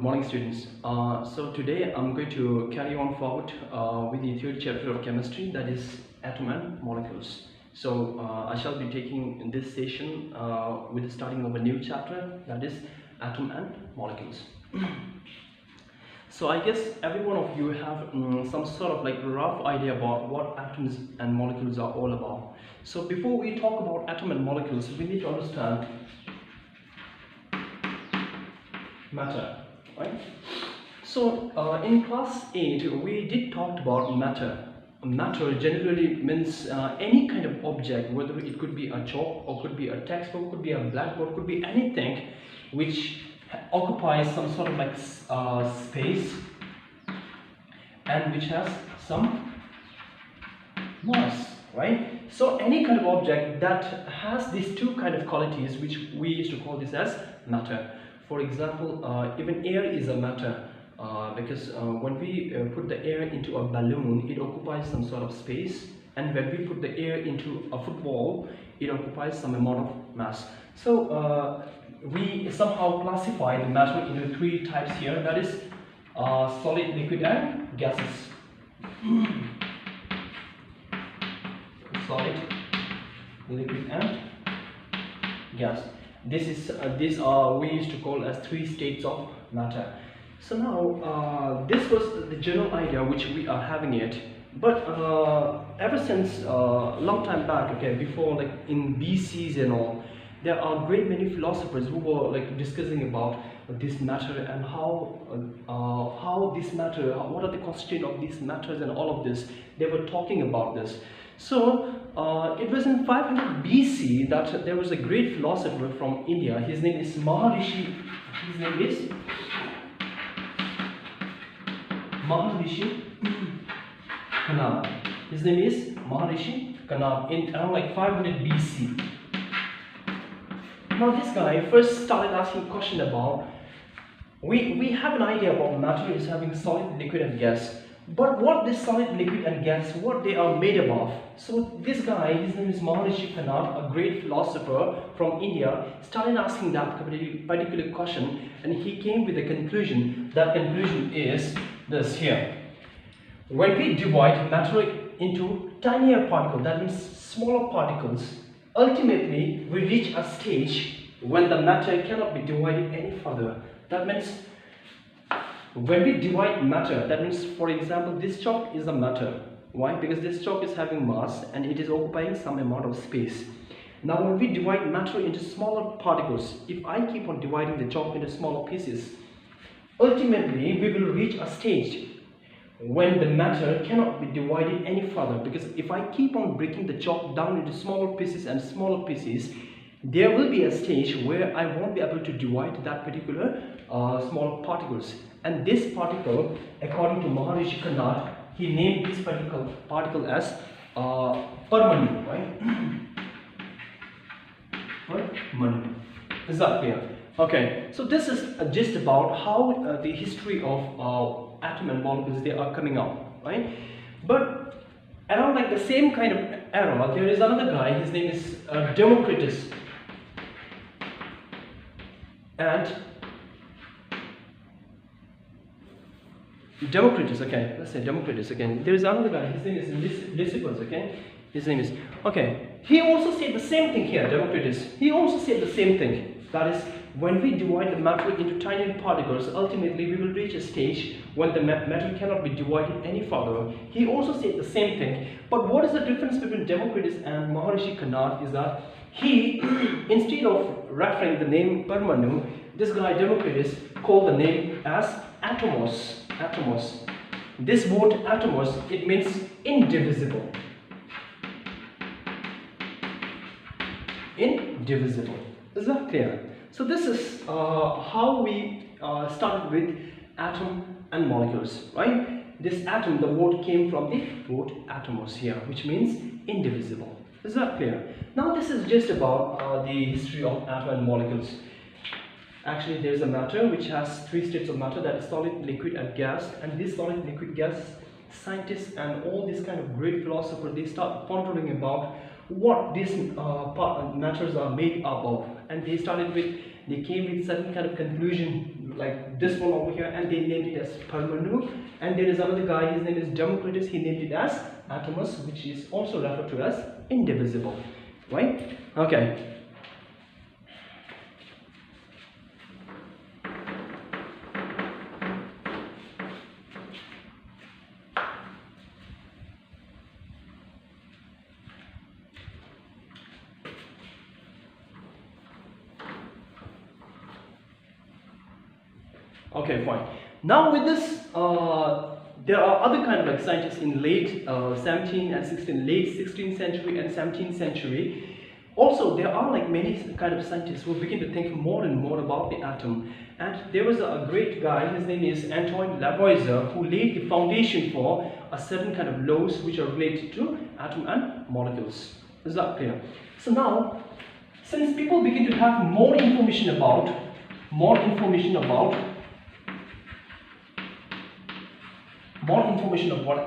morning, students. So today I'm going to carry on forward with the third chapter of chemistry, that is atom and molecules. So I shall be taking this session with the starting of a new chapter, that is atom and molecules. So I guess every one of you have some sort of like rough idea about what atoms and molecules are all about. So before we talk about atom and molecules, we need to understand matter, right? So in class 8 we did talk about matter. Matter generally means any kind of object, whether it could be a chalk or could be a textbook, could be a blackboard, could be anything which occupies some sort of like space and which has some mass, right? So any kind of object that has these two kind of qualities, which we used to call this as matter. For example, even air is a matter because when we put the air into a balloon, it occupies some sort of space, and when we put the air into a football, it occupies some amount of mass. So we somehow classify the matter into three types here, that is solid, liquid and gases. Solid, liquid and gas. These are we used to call as three states of matter. So now this was the general idea which we are having it, but ever since long time back, okay, before like in BCs and all, there are great many philosophers who were like discussing about this matter and how this matter, what are the constituents of these matters and all of this. They were talking about this. So it was in 500 BC that there was a great philosopher from India. His name is Maharishi. His name is Maharishi Kanab. His name is Maharishi Kanab in around like 500 BC. Now this guy first started asking a question about, we have an idea about matter is having solid, liquid and gas. But what this solid, liquid and gas, what they are made of. So this guy, his name is Maharishi Kanab, a great philosopher from India, started asking that particular question, and he came with a conclusion. That conclusion is this here. When we divide matter into tinier particles, that means smaller particles, ultimately we reach a stage when the matter cannot be divided any further. That means when we divide matter, that means, for example, this chalk is a matter. Why? Because this chalk is having mass and it is occupying some amount of space. Now when we divide matter into smaller particles, if I keep on dividing the chalk into smaller pieces, ultimately we will reach a stage when the matter cannot be divided any further, because if I keep on breaking the chalk down into smaller pieces and smaller pieces, there will be a stage where I won't be able to divide that particular small particles. And this particle, according to Maharishi Kanab, he named this particle as Parmanu, right? Parmanu. Is that clear? Okay, so this is just about how the history of atom and molecules, they are coming up, right? But around like the same kind of era, there is another guy, his name is Democritus. And Democritus, okay, let's say Democritus again. There is another guy, his name is Lysippus, okay? His name is, okay. He also said the same thing here, Democritus. He also said the same thing. That is, when we divide the matter into tiny particles, ultimately we will reach a stage when the matter cannot be divided any further. He also said the same thing. But what is the difference between Democritus and Maharishi Kanab is that he, instead of referring the name Parmanu, this guy Democritus called the name as atomos. Atomos. This word atomos, it means indivisible. Indivisible. Is that clear? So this is how we started with atom and molecules, right? This atom, the word came from the word atomos here, which means indivisible. Is that clear? Now this is just about the history of atom and molecules. Actually, there is a matter which has three states of matter, that is solid, liquid and gas. And this solid, liquid, gas, scientists and all these kind of great philosophers, they start pondering about what these matters are made up of, and they came with certain kind of conclusion like this one over here, and they named it as Parmanu. And there is another guy, his name is Democritus, he named it as Atomus, which is also referred to as indivisible, right? Okay. Okay, fine. Now with this, there are other kind of like scientists in late 17th and 16th, late 16th century and 17th century. Also, there are like many kind of scientists who begin to think more and more about the atom. And there was a great guy, his name is Antoine Lavoisier, who laid the foundation for a certain kind of laws which are related to atom and molecules. Is that clear? So now, since people begin to have more information about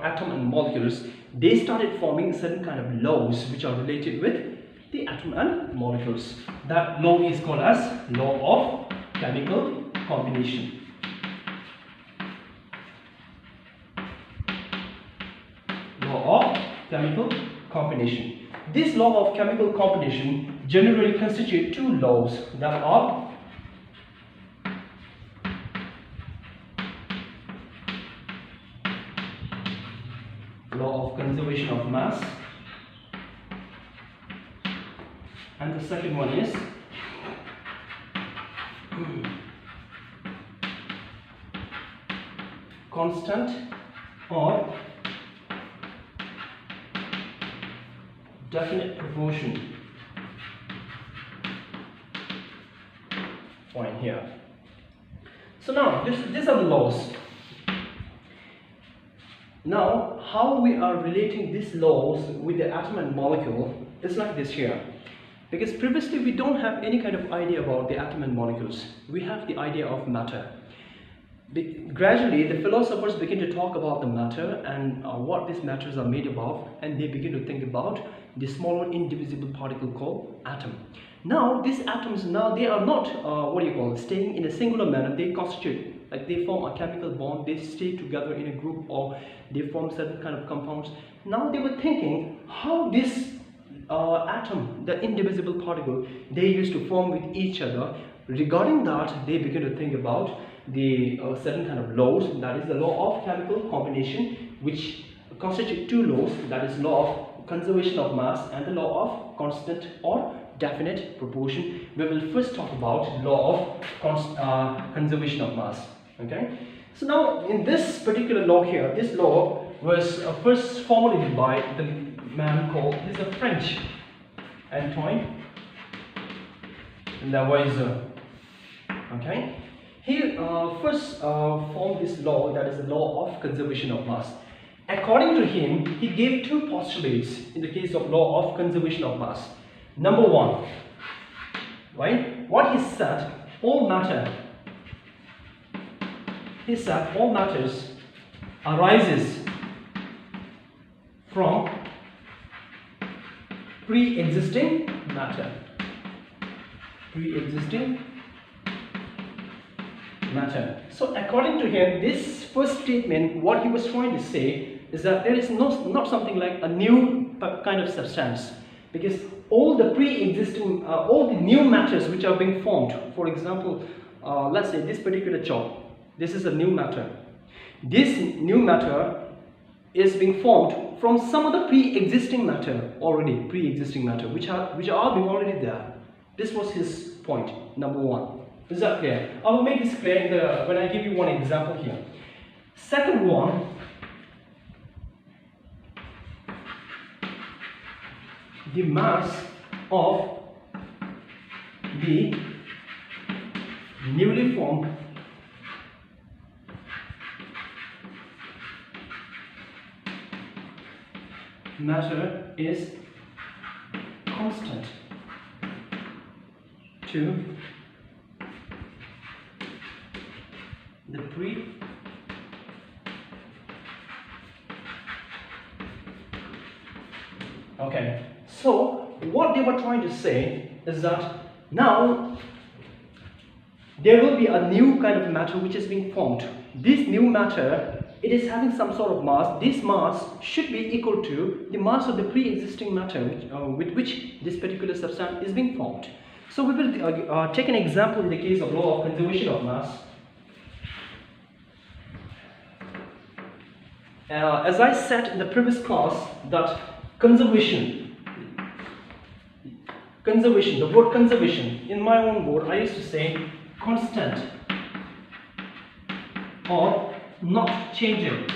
atom and molecules, they started forming certain kind of laws which are related with the atom and molecules. That law is called as law of chemical combination. Law of chemical combination. This law of chemical combination generally constitute two laws that are law of conservation of mass, and the second one is constant or definite proportion. Point here. So now these are the laws. Now, how we are relating these laws with the atom and molecule is like this here. Because previously we don't have any kind of idea about the atom and molecules. We have the idea of matter. Gradually, the philosophers begin to talk about the matter and what these matters are made of, and they begin to think about the smaller indivisible particle called atom. Now, these atoms, now they are not, staying in a singular manner. They constitute, like they form a chemical bond, they stay together in a group, or they form certain kind of compounds. Now they were thinking how this atom, the indivisible particle, they used to form with each other. Regarding that, they began to think about the certain kind of laws, that is the law of chemical combination, which constitute two laws, that is law of conservation of mass and the law of constant or definite proportion. We will first talk about law of conservation of mass. Okay, so now in this particular law here, this law was first formulated by the man called, he's a French, Antoine Lavoisier. Okay, he first formed this law, that is the law of conservation of mass. According to him, he gave two postulates in the case of law of conservation of mass. Number one, right? What he said, all matter. He said all matters arises from pre-existing matter. Pre-existing matter. So according to him, this first statement, what he was trying to say is that there is not something like a new kind of substance, because all the pre-existing, all the new matters which are being formed, for example, let's say this particular chalk, this is a new matter. This new matter is being formed from some other pre-existing matter, already pre-existing matter, which are being already there. This was his point, number one. Is that clear? I will make this clear when I give you one example here. Second one, the mass of the newly formed matter is constant to the Okay, So what they were trying to say is that now there will be a new kind of matter which is being formed. This new matter, it is having some sort of mass. This mass should be equal to the mass of the pre-existing matter with which this particular substance is being formed. So we will take an example in the case of law of conservation of mass. As I said in the previous class, that conservation, the word conservation, in my own word I used to say constant or not changing.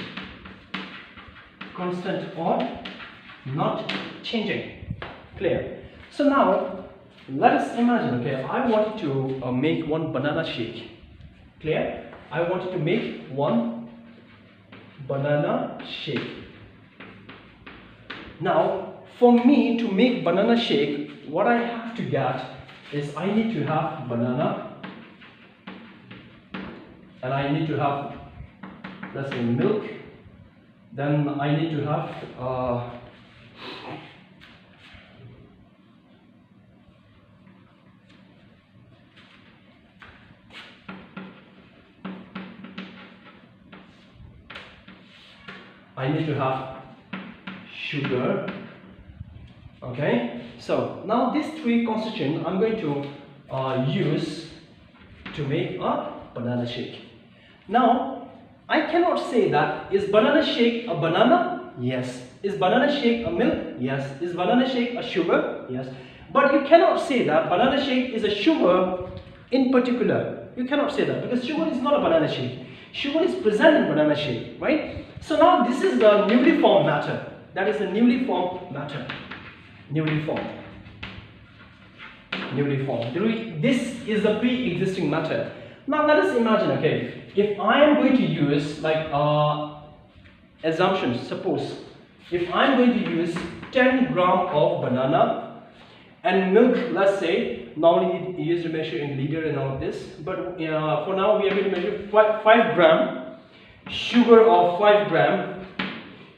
Constant or not changing. Clear? So now let us imagine, okay, I wanted to make one banana shake. Clear? I wanted to make one banana shake. Now for me to make banana shake, what I have to get is I need to have banana, and I need to have, let's say, milk. Then I need to have sugar. Okay, so now these three constituents I'm going to use to make a banana shake. Now I cannot say that is banana shake a banana? Yes. Is banana shake a milk? Yes. Is banana shake a sugar? Yes. But you cannot say that banana shake is a sugar in particular. You cannot say that because sugar is not a banana shake. Sugar is present in banana shake, right? So now this is the newly formed matter. That is the newly formed matter. Newly formed. This is the pre-existing matter. Now let us imagine, okay, if I am going to use like assumptions, suppose if I am going to use 10 gram of banana and milk, let's say, normally you used to measure in liter and all of this, but for now we are going to measure 5 gram, sugar of 5 gram.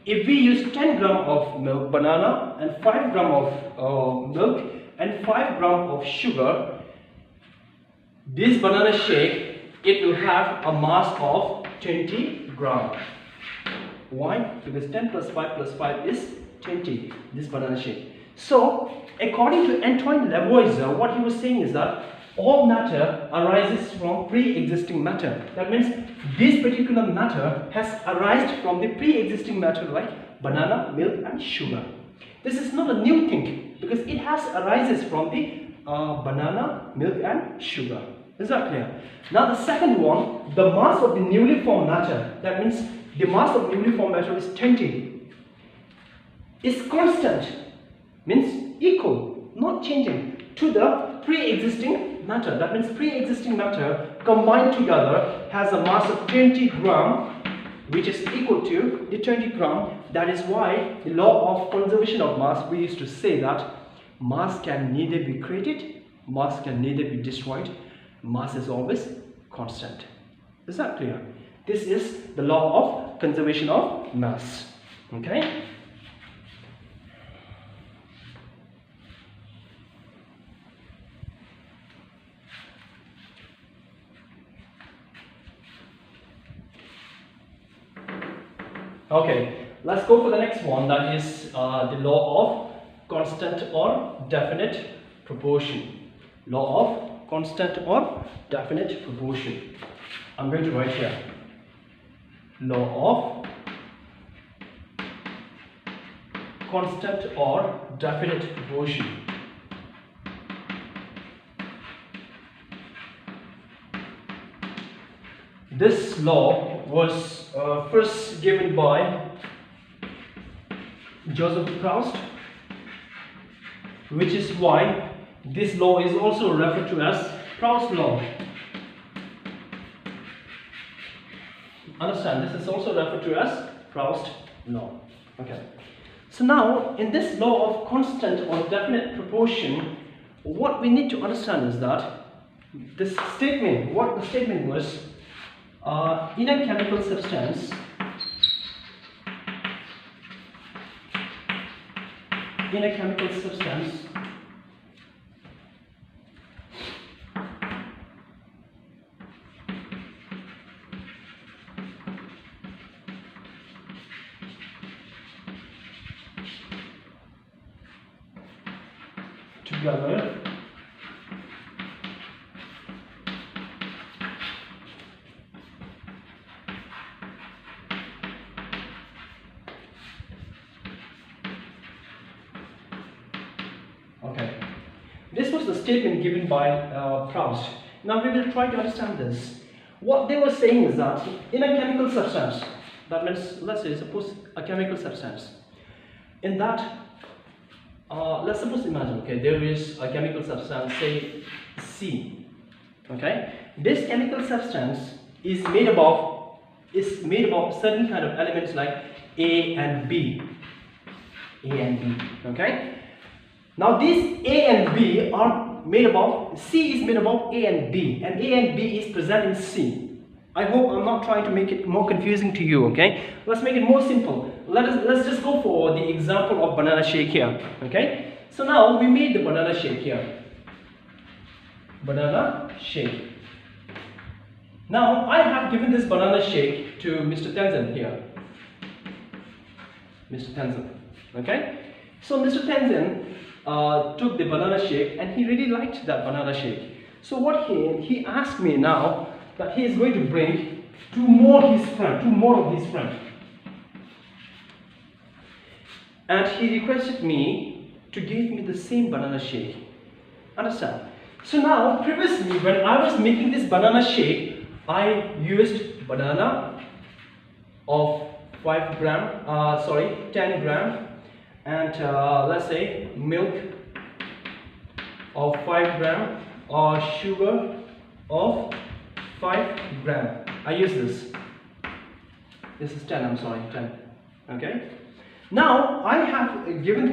If we use 10 gram of milk, banana, and 5 gram of milk and 5 gram of sugar, this banana shake, it will have a mass of 20 gram. Why? Because 10 plus 5 plus 5 is 20, this banana shake. So, according to Antoine Lavoisier, what he was saying is that all matter arises from pre-existing matter. That means this particular matter has arisen from the pre-existing matter like banana, milk and sugar. This is not a new thing because it has arises from the banana, milk and sugar. Is that clear? Now the second one, the mass of the newly formed matter, that means the mass of newly formed matter is 20, is constant, means equal, not changing, to the pre-existing matter. That means pre-existing matter combined together has a mass of 20 gram, which is equal to the 20 gram. That is why the law of conservation of mass, we used to say that mass can neither be created, mass can neither be destroyed, mass is always constant. Is that clear? This is the law of conservation of mass. Okay? Okay, let's go for the next one, that is the law of constant or definite proportion. Law of constant or definite proportion. I'm going to write here. Law of constant or definite proportion. This law was first given by Joseph Proust, which is why this law is also referred to as Proust law. Understand, this is also referred to as Proust law. Okay. So now, in this law of constant or definite proportion, what we need to understand is that this statement, what the statement was, in a chemical substance, in a chemical substance together okay. This was the statement given by Proust. Now we will try to understand this. What they were saying is that in a chemical substance, that means, let's say, suppose a chemical substance, in that, let's suppose imagine, okay, there is a chemical substance, say C, okay. This chemical substance is made up of certain kind of elements like A and B, okay. Now these A and B are made up of, C is made up of A and B is present in C. I hope I'm not trying to make it more confusing to you, okay. Let's make it more simple. Let's just go for the example of banana shake here, okay. So now we made the banana shake here. Banana shake. Now I have given this banana shake to Mr. Tenzin here. Mr. Tenzin, okay. So Mr. Tenzin took the banana shake and he really liked that banana shake. So what he asked me now that he is going to bring two more of his friends. And he requested me to give me the same banana shake. Understand? So now previously when I was making this banana shake, I used banana of 10 gram and let's say milk of 5 gram or sugar of 5 gram. I use this. This is 10, I'm sorry, 10. Okay. Now I have given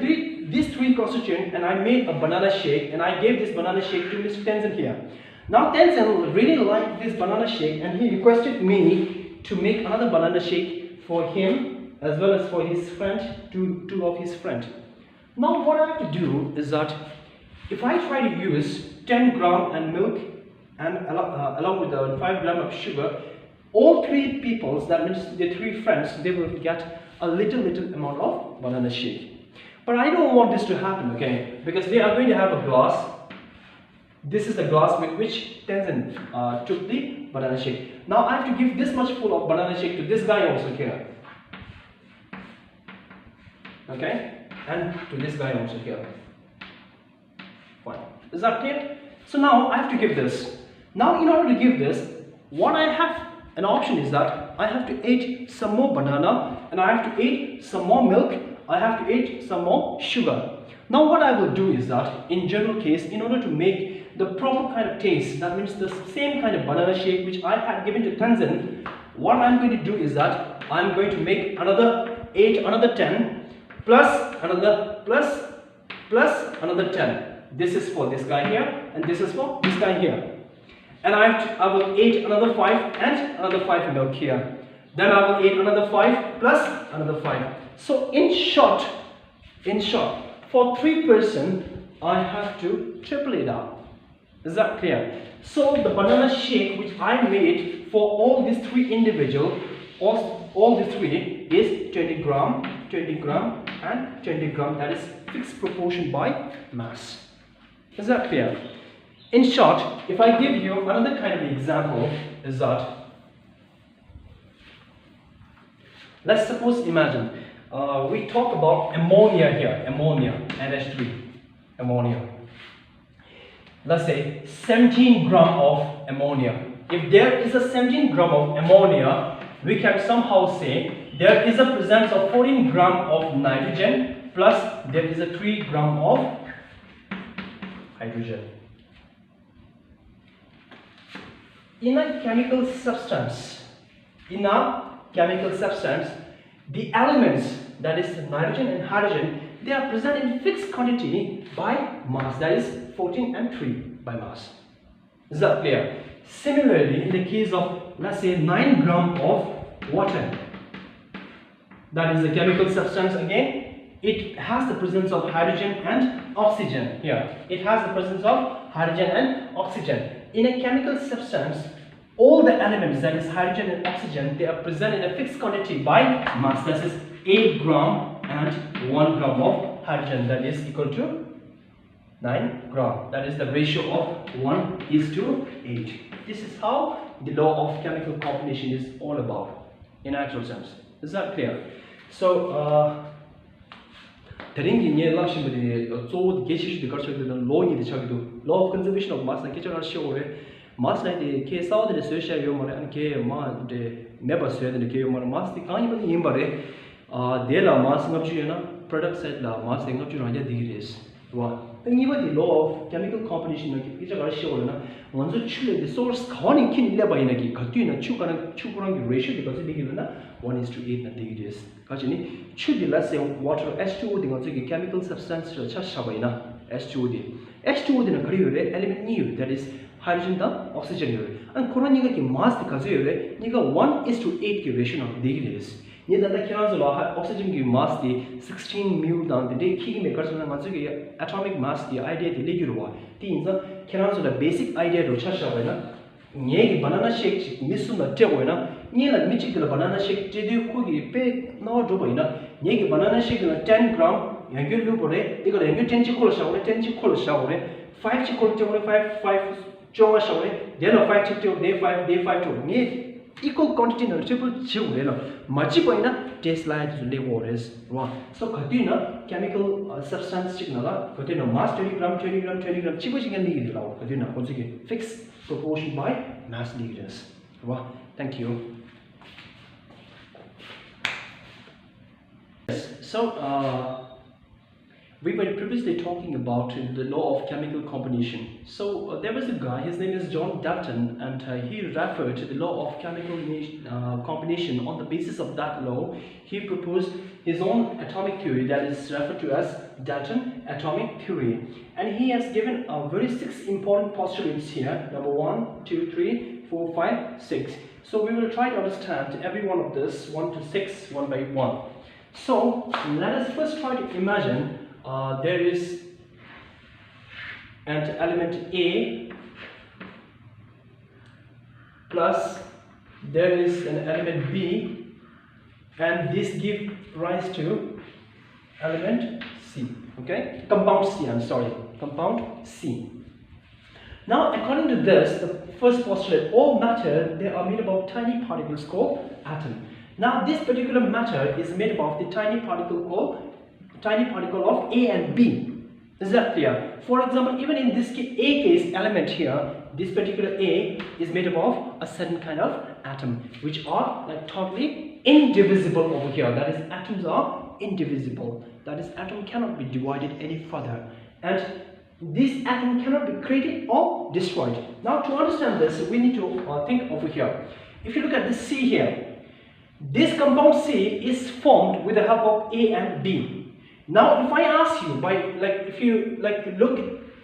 these three constituents and I made a banana shake and I gave this banana shake to Mr. Tenzin here. Now Tenzin really liked this banana shake and he requested me to make another banana shake for him as well as for his friend, two of his friends. Now what I have to do is that if I try to use 10 gram and milk and along with the 5 gram of sugar, all three peoples, that means the three friends, they will get a little amount of banana shake. But I don't want this to happen, okay, because they are going to have a glass. This is the glass with which Tenzin took the banana shake. Now I have to give this much full of banana shake to this guy also here. Okay, and to this guy also here. Fine. Is that clear? So now I have to give this. Now in order to give this, what I have an option is that I have to add some more banana and I have to add some more milk. I have to add some more sugar. Now what I will do is that in general case, in order to make the proper kind of taste, that means the same kind of banana shake which I had given to Tenzin, what I'm going to do is that I'm going to make another 10 plus another 10. This is for this guy here and this is for this guy here. And I will add another 5 and another 5 milk here. Then I will add another 5 plus another 5. So in short, for 3 person, I have to triple it up. Is that clear? So the banana shake which I made for all these 3 individuals, all the 3 is 20 gram and 20 gram. That is fixed proportion by mass. Is that clear? In short, if I give you another kind of example, is that let's suppose imagine we talk about ammonia here, ammonia, NH3, ammonia. Let's say 17 gram of ammonia. If there is a 17 gram of ammonia, we can somehow say there is a presence of 14 gram of nitrogen plus there is a 3 gram of hydrogen. In a chemical substance, the elements, that is nitrogen and hydrogen, they are present in fixed quantity by mass, that is 14 and 3 by mass. Is that clear? Similarly, in the case of, let's say, 9 gram of water, that is a chemical substance again, it has the presence of hydrogen and oxygen here. It has the presence of hydrogen and oxygen. In a chemical substance, all the elements, that is hydrogen and oxygen, they are present in a fixed quantity by mass. That is 8 gram and 1 gram of hydrogen, that is equal to 9 gram. That is the ratio of 1:8. This is how the law of chemical combination is all about in actual sense. Is that clear? So, law of conservation of mass mass like the case out the social humor and K ma the never said the K mass the kind of imbare de la mass of product set la mass of degrees. One. Then even the law of chemical combination is a show once the source corning kin by nagi katina chukurang ratio because it begin 1:8 degrees. Kachini should be less say water H2O the chemical substance Shabina H2O. H2O in a career element new, that is hydrogen the oxygen and coroniga ki mass the kazu niga 1:8 ratio of degrees. Neither the canazula oxygen ki mass the 16 mu down the day key makers on the atomic mass the idea the ligurwa. Teens the canazula basic idea to Chashavana. Nye banana shake missuna teboina, Nila Michigan banana shake Jedu Kugi pay no joboina, Nye banana shake 10 gram, Yangu Lupore, they got a new 10 chicola shower, 10 chicola shower, 5 chicola 5 Choma shower, then a 5 chicola day 5 to me. Equal quantity of triple children, Machipoina tastes like the waters. So, Katina chemical substance signal, Katina mass 20 gram, Chipochigan lead out, Katina, once again, fixed proportion by mass liters. Thank you. Yes, so, we were previously talking about the law of chemical combination. So there was a guy, his name is Dalton, and he referred to the law of chemical combination. On the basis of that law, he proposed his own atomic theory, that is referred to as Dalton atomic theory. And he has given a very 6 important postulates here. Number 1, 2, 3, 4, 5, 6. So we will try to understand every one of this 1 to 6 one by one. So let us first try to imagine there is an element A plus there is an element B, and this gives rise to element C. Okay, compound C, I'm sorry, compound C. Now according to this, the first postulate, all matter, they are made up of tiny particles called atom. Now this particular matter is made up of the tiny particle of A and B. Is that clear? For example, even in this A case element here, this particular A is made up of a certain kind of atom, which are like totally indivisible over here. That is, atoms are indivisible. That is, atom cannot be divided any further. And this atom cannot be created or destroyed. Now to understand this, we need to think over here. If you look at this C here, this compound C is formed with the help of A and B. Now, if I ask you,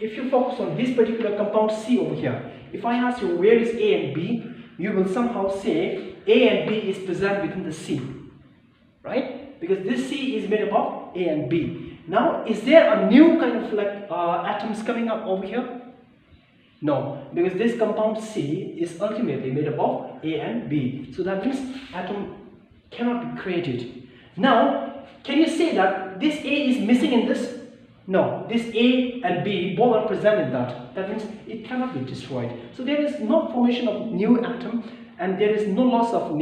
if you focus on this particular compound C over here, if I ask you where is A and B, you will somehow say A and B is present within the C, right? Because this C is made up of A and B. Now, is there a new kind of atoms coming up over here? No, because this compound C is ultimately made up of A and B. So that means atom cannot be created. Now, can you say that this A is missing in this? No, this A and B both are present in that. That means it cannot be destroyed. So there is no formation of new atom, and there is no loss of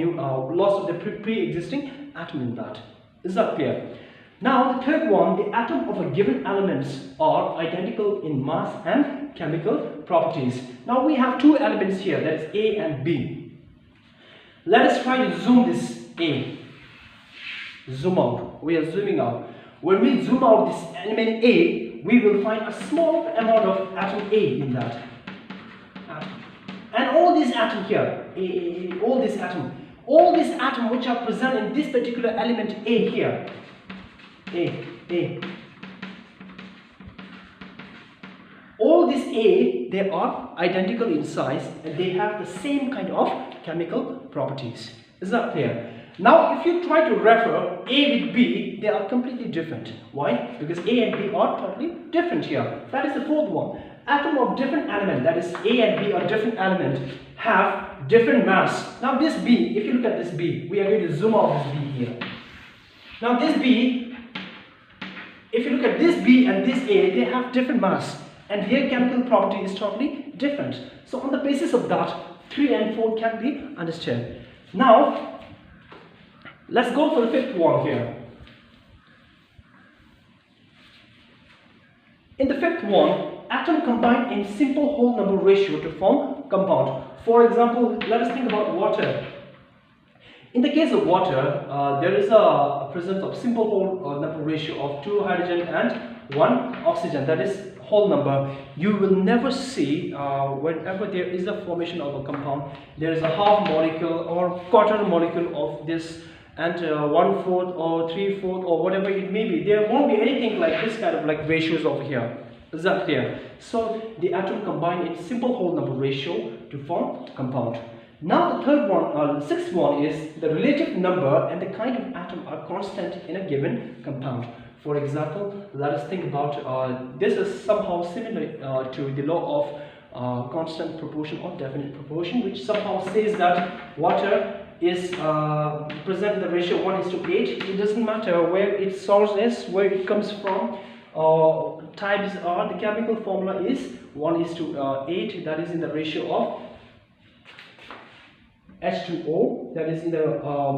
the pre-existing atom in that. Is that clear? Now the third one, the atom of a given elements are identical in mass and chemical properties. Now we have two elements here, that is A and B. Let us try to zoom this A. Zoom out. We are zooming out. When we zoom out this element A, we will find a small amount of atom A in that. And all these atom here, all this atom which are present in this particular element A here, A. All this A, they are identical in size and they have the same kind of chemical properties. Is that clear? Now, if you try to refer A with B, they are completely different. Why? Because A and B are totally different here. That is the fourth one. Atom of different element, that is A and B are different element, have different mass. Now this B, if you look at this B, we are going to zoom out this B here. Now this B, if you look at this B and this A, they have different mass and their chemical property is totally different. So on the basis of that, 3 and 4 can be understood. Now, let's go for the fifth one here. In the fifth one, atom combine in simple whole number ratio to form compound. For example, let us think about water. In the case of water, there is a presence of simple whole number ratio of 2 hydrogen and 1 oxygen. That is whole number. You will never see whenever there is a formation of a compound, there is a half molecule or quarter molecule of this and 1/4 or 3/4 or whatever it may be. There won't be anything like this kind of like ratios over here. Is that clear? So the atom combine in simple whole number ratio to form compound. Now the third one, the sixth one is the relative number and the kind of atom are constant in a given compound. For example, let us think about this is somehow similar to the law of constant proportion or definite proportion, which somehow says that water is present in the ratio 1:8. It doesn't matter where its source is, where it comes from, types are, the chemical formula is 1:8, that is in the ratio of H2O, that is in the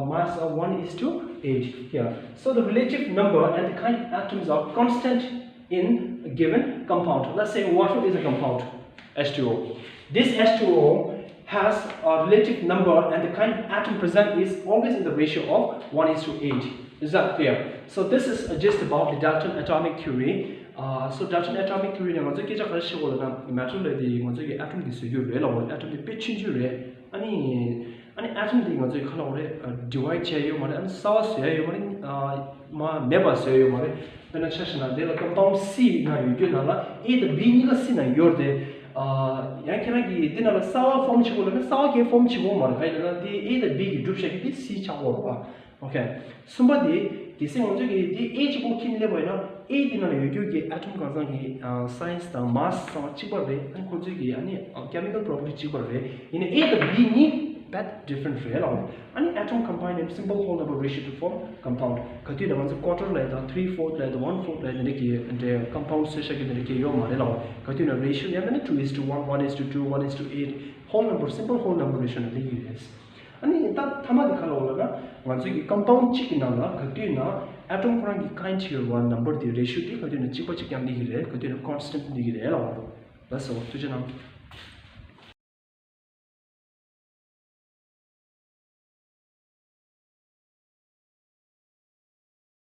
mass of 1:8 here. So the relative number and the kind of atoms are constant in a given compound. Let's say water is a compound, H2O. This H2O has a relative number and the kind of atom present is always in the ratio of 1:8. Is that clear? So this is just about the Dalton atomic theory. So Dalton atomic theory ne ngajek ja kha shigol na matter le di ngajek atom gi su yu le law atom di pitchin ju le ani atom di ngajek kha law le divide che yo mane an saw se yo mane ma never se yo mane penetration de la compound C na yu na la e the B ni la C na yor de yang kena gi dina la saw form chigol na saw ke form chigol mane kai la di e the B gi drup shek di C chawol ba. Okay, somebody this is also the age booking level na a dina la yu ge atom ka gi science ta mass sa chibal re an ko gi ani chemical property chibal re in a the B ni that different real ani atom combine in simple whole number ratio to form compound kati na manzo quarter la the 3/4 la the 1/4 la ne ki the compound se shagi ne ki yo mare la kati na ratio ya ne 2:1 1:2 1:8 whole number simple whole number ratio ne gi is ani ta thama dikhalo la manzo ki compound chikina la kati na atom kurang ki kind here one number the ratio ti kati na chipa chikyam ni gi re kati na constant ni gi re la that's all to